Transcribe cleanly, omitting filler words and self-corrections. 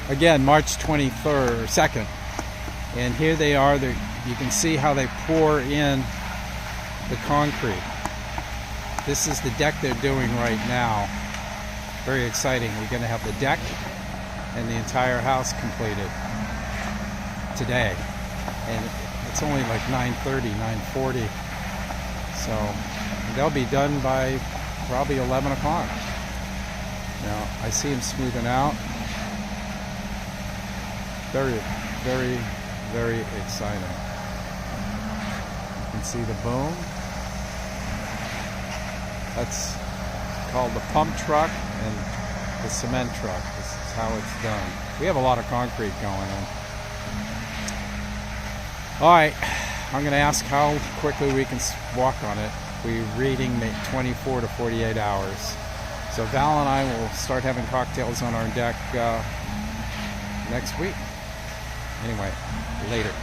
again, March 23rd or 2nd. And here they are. You can see how they pour in the concrete. This is the deck they're doing right now. Very exciting. We're going to have the deck and the entire house completed today. And it's only like 9:30, 9:40. So they'll be done by probably 11 o'clock. Now, I see them smoothing out. Very, very, very exciting. You can see the boom. That's called the pump truck and the cement truck. This is how it's done. We have a lot of concrete going in. All right, I'm going to ask how quickly we can walk on it. We're reading 24 to 48 hours. So Val and I will start having cocktails on our deck next week. Anyway, later.